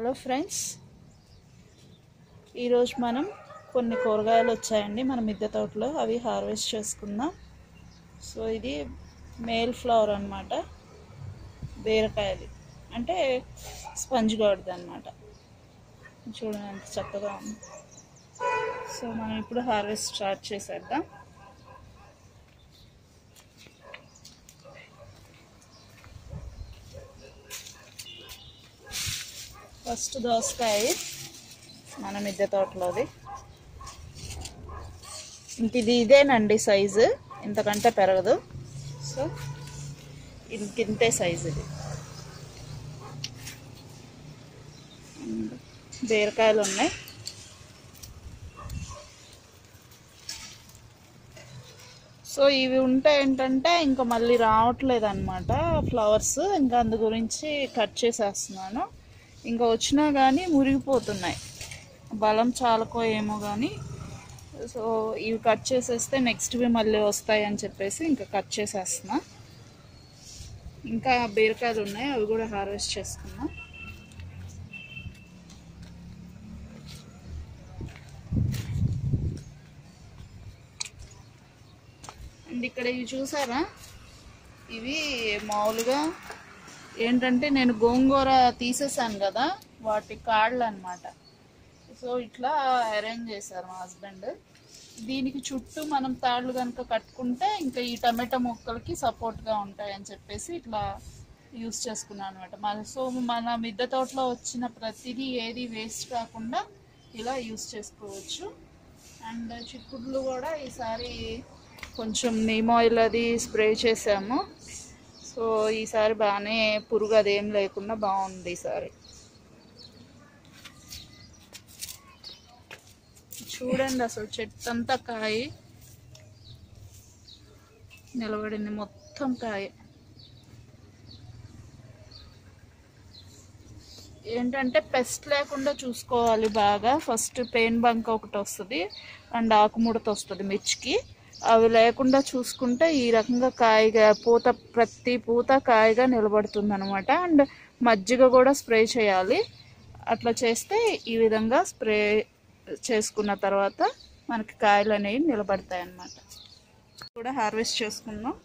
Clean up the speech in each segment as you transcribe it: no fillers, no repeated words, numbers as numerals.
Hello friends, ఈరోజు మనం కొన్ని కూరగాయలు వచ్చాయండి మన మిద్దె తోటలో. అవి హార్వెస్ట్ చేసుకుందాం. సో ఇది మేల్ ఫ్లవర్ అన్నమాట, బీరకాయలు అంటే స్పంజ్ గార్డ్ది అన్నమాట. చూడండి ఎంత చక్కగా ఉంది. సో మనం ఇప్పుడు హార్వెస్ట్ స్టార్ట్ చేసేద్దాం. ఫస్ట్ దోసకాయ మన మిద్దె తోటలోది. ఇంక ఇదేనండి సైజు, ఇంతకంటే పెరగదు. సో ఇంతే సైజు ఇది. బీరకాయలు ఉన్నాయి. సో ఇవి ఉంటే ఏంటంటే ఇంకా మళ్ళీ రావట్లేదు అనమాట ఫ్లవర్స్. ఇంకా అందు గురించి కట్ చేసేస్తున్నాను. ఇంకా వచ్చినా కానీ మురిగిపోతున్నాయి, బలం చాలకో ఏమో కానీ. సో ఇవి కట్ చేసేస్తే నెక్స్ట్వి మళ్ళీ వస్తాయి అని చెప్పేసి ఇంకా కట్ చేసేస్తున్నా. ఇంకా బీరకాయలు ఉన్నాయి, అవి కూడా హార్వెస్ట్ చేసుకున్నా. అండ్ ఇక్కడ ఇవి చూసారా, ఇవి మామూలుగా ఏంటంటే నేను గోంగూర తీసేసాను కదా, వాటి కాళ్ళు అన్నమాట. సో ఇట్లా అరేంజ్ చేశారు మా హస్బెండ్. దీనికి చుట్టూ మనం తాళ్ళు కనుక కట్టుకుంటే ఇంకా ఈ టమాటా మొక్కలకి సపోర్ట్గా ఉంటాయి అని చెప్పేసి ఇట్లా యూస్ చేసుకున్నాను అనమాట. సో మన మిద్దె తోటలో వచ్చిన ప్రతిదీ ఏది వేస్ట్ కాకుండా ఇలా యూస్ చేసుకోవచ్చు. అండ్ చిక్కుడులు కూడా ఈసారి కొంచెం నీమ్ ఆయిల్ అది స్ప్రే చేసాము. సో ఈసారి బాగానే పురుగు అదేం లేకుండా బాగుంది ఈసారి. చూడండి అసలు చెట్టు అంతా కాయ నిలబడింది, మొత్తం కాయ. ఏంటంటే పెస్ట్ లేకుండా చూసుకోవాలి బాగా. ఫస్ట్ పెయిన్ బంక్ ఒకటి వస్తుంది అండ్ ఆకుముడత వస్తుంది మిర్చికి. అవి లేకుండా చూసుకుంటే ఈ రకంగా కాయగా ప్రతి పూత కాయగా నిలబడుతుంది అనమాట. అండ్ మజ్జిగ కూడా స్ప్రే చేయాలి. అట్లా చేస్తే ఈ విధంగా స్ప్రే చేసుకున్న తర్వాత మనకి కాయలు అనేవి నిలబడతాయి అన్నమాట. కూడా హార్వెస్ట్ చేసుకుందాం.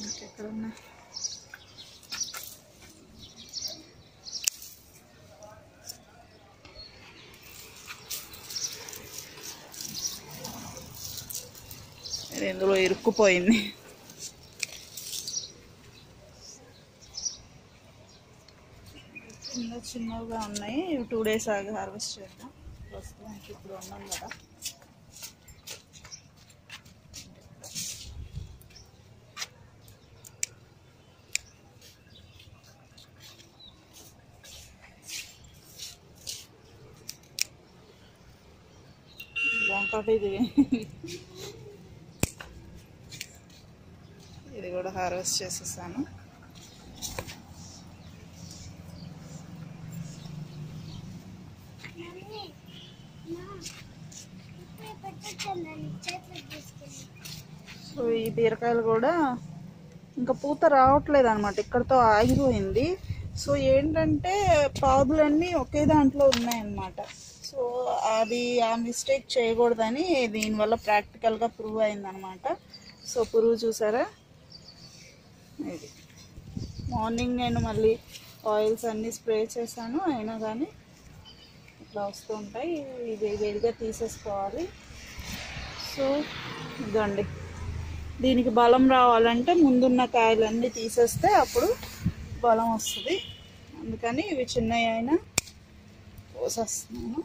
ఇంకెక్కడ ఉన్నాయి? ఇందులో ఇరుక్కుపోయింది. చిన్నగా ఉన్నాయి. ఇవి 2 days ఆగి హార్వెస్ట్ చేద్దాం. ప్రస్తుతానికి ఇప్పుడు ఉన్నాం కదా. వంకాయ ఇది కూడా హార్వెస్ట్ చేసేసాను. సో ఈ బీరకాయలు కూడా ఇంకా పూత రావట్లేదు అనమాట, ఇక్కడతో ఆగిపోయింది. సో ఏంటంటే పాదులన్నీ ఒకే దాంట్లో ఉన్నాయన్నమాట. సో అది ఆ మిస్టేక్ చేయకూడదని దీనివల్ల ప్రాక్టికల్గా ప్రూవ్ అయిందనమాట. సో పురుగు చూసారా, ఇది మార్నింగ్ నేను మళ్ళీ ఆయిల్స్ అన్నీ స్ప్రే చేశాను, అయినా కానీ ఇట్లా వస్తూ ఉంటాయి. ఇది వేడిగా తీసేసుకోవాలి. సో ఇదండి, దీనికి బలం రావాలంటే ముందున్న కాయలన్నీ తీసేస్తే అప్పుడు బలం వస్తుంది. అందుకని ఇవి చిన్నవి అయినా కోసేస్తున్నాను.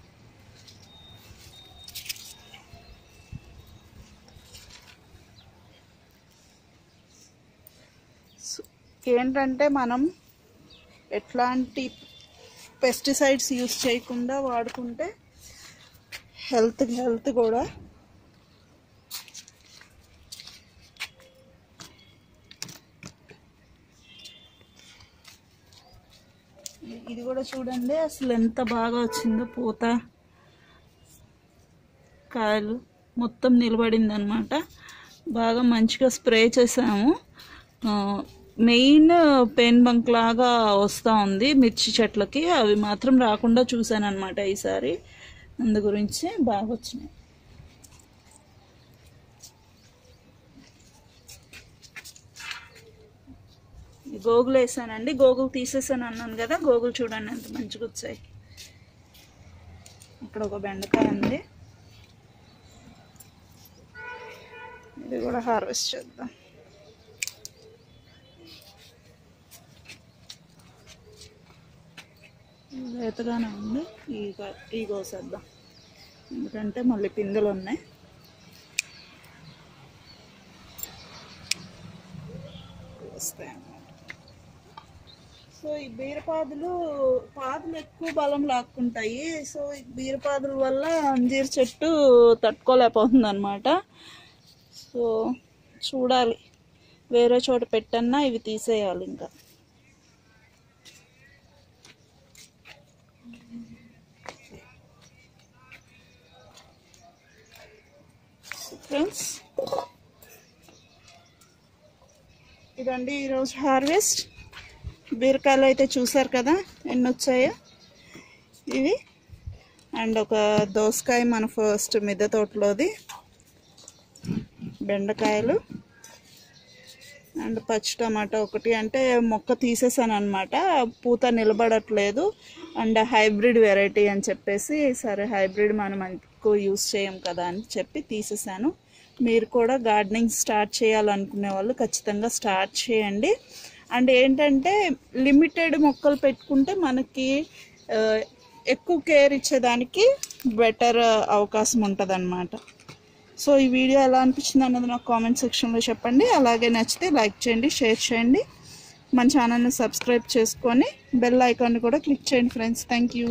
ఏంటంటే మనం ఎట్లాంటి పెస్టిసైడ్స్ యూస్ చేయకుండా వాడుకుంటే హెల్త్ కూడా ఇది కూడా చూడండి అసలు ఎంత బాగా వచ్చిందో పూత, కాయలు మొత్తం నిలబడింది అనమాట. బాగా మంచిగా స్ప్రే చేసాము. మెయిన్ పెయిన్ బంక్ లాగా వస్తూ ఉంది మిర్చి చెట్లకి, అవి మాత్రం రాకుండా చూశాను అనమాట ఈసారి. అందు గురించి బాగా వచ్చినాయి. గోగులు వేసానండి, గోగులు తీసేసాను అన్నాను కదా, గోగులు చూడండి ఎంత మంచిగా వచ్చాయి. ఇక్కడ ఒక బెండకాయ ఉంది, ఇది కూడా హార్వెస్ట్ చేద్దాం. లేతగానే ఉంది, ఈ కోసేద్దాం ఎందుకంటే మళ్ళీ పిందెలు ఉన్నాయి. వస్తాయన్నమాట. సో ఈ బీరపాదులు ఎక్కువ బలం లాక్కుంటాయి. సో ఈ బీరపాదుల వల్ల అంజీర్ చెట్టు తట్టుకోలేకపోతుంది అనమాట. సో చూడాలి, వేరే చోట పెట్టన్నా ఇవి తీసేయాలి. ఇంకా ఫ్రెండ్స్ ఇదండి ఈరోజు హార్వెస్ట్. బీరకాయలు అయితే చూసారు కదా ఎన్ని వచ్చాయో ఇవి. అండ్ ఒక దోసకాయ మన ఫస్ట్ మిద్దె తోటలోది, బెండకాయలు అండ్ పచ్చి టమాటా ఒకటి. అంటే మొక్క తీసేసాను అనమాట, పూత నిలబడట్లేదు. అండ్ హైబ్రిడ్ వెరైటీ అని చెప్పేసి, సరే హైబ్రిడ్ మనం ఎక్కువ యూస్ చేయం కదా అని చెప్పి తీసేసాను. మీరు కూడా గార్డెనింగ్ స్టార్ట్ చేయాలనుకునే వాళ్ళు ఖచ్చితంగా స్టార్ట్ చేయండి. అండ్ ఏంటంటే లిమిటెడ్ మొక్కలు పెట్టుకుంటే మనకి ఎక్కువ కేర్ ఇచ్చేదానికి బెటర్ అవకాశం ఉంటుంది అన్నమాట. సో ఈ వీడియో ఎలా అనిపించింది అన్నది నాకు కామెంట్ సెక్షన్లో చెప్పండి. అలాగే నచ్చితే లైక్ చేయండి, షేర్ చేయండి, మన ఛానల్ని సబ్స్క్రైబ్ చేసుకొని బెల్ ఐకాన్ని కూడా క్లిక్ చేయండి ఫ్రెండ్స్. Thank you.